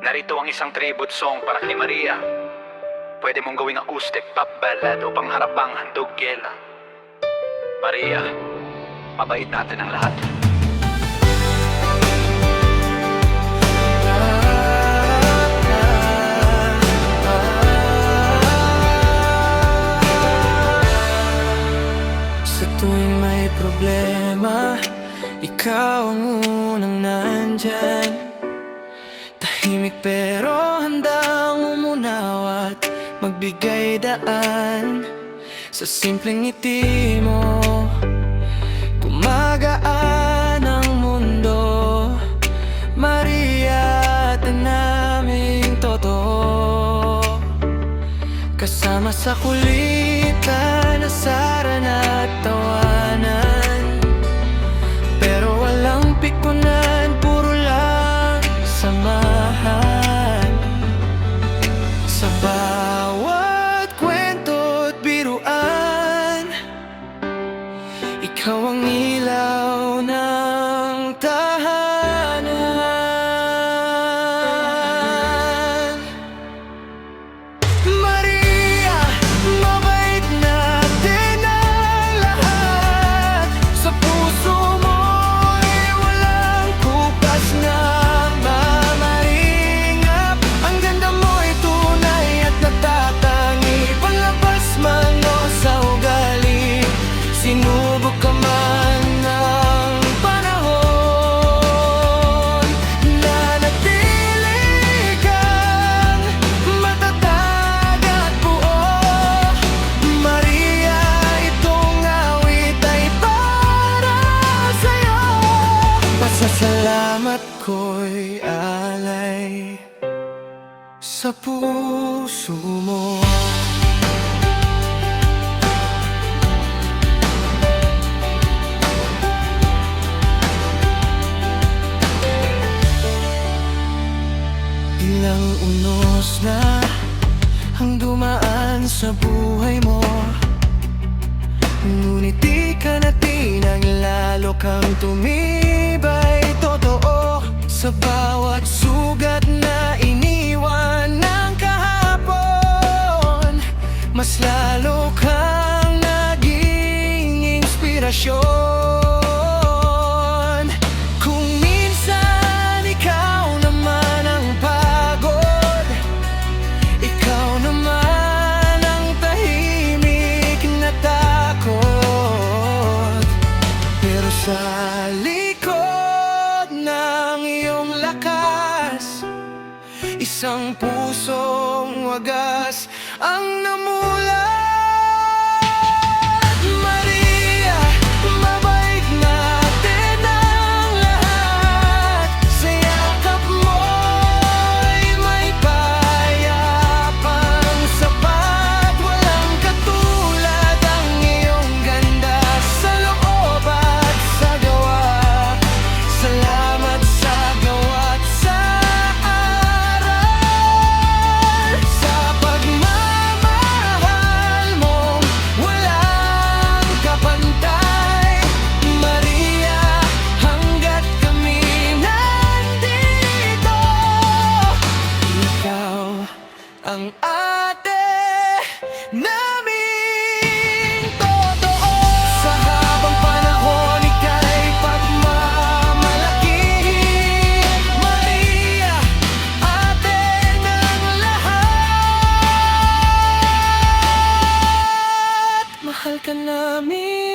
Narito ang isang tribute song para kay Maria. Pwede mong gawing acoustic, pop ballad o pangharapang handog gela. Maria, mabait natin ang lahat. Sa tuwing may problema, ikaw ang unang nandyan. Tahimik pero handang umunaw at magbigay daan. Sa simpleng ngiti mo, gumagaan ang mundo. Maria, tanaming totoo. Kasama sa kulitan, asaran at tawanan. Pero walang pikunan, puro lang samahan. Sa bawat kwento at biruan, ikaw ang ilaw ng tahanan. Maria, mabait natin ang lahat. Sa puso mo'y walang kupas na mamaringap. Ang ganda mo'y tunay at natatangi, palabas man o sa ugali. Sinubok ka man ng panahon, nanatili kang matatag at buo. Maria, itong awit ay para sa'yo. Pasasalamat ko'y alay sa puso mo. Ilang unos na ang dumaan sa buhay mo, ngunit di ka natinag, lalo kang tumibay. Totoo, sa bawat sugat na iniwan ng kahapon, mas lalo kang naging inspirasyon. Kung minsan ikaw naman ang pagod, ikaw naman ang tahimik na takot, pero sa likod ng iyong lakas, isang pusong wagas ang namulat. Maria, mabait natin ang lahat. Sa yakap mo'y may payapang sapat. Walang katulad ang iyong ganda sa loob at sa gawa. Salamat sa gawa't sa aral, sa pagmamahal mong walang kapantay. Maria, hanggat kami nandito, ikaw ang ate naming totoo. Sa habang panahon, ika'y pagmamalaki. Maria, ate ng lahat, mahal ka namin.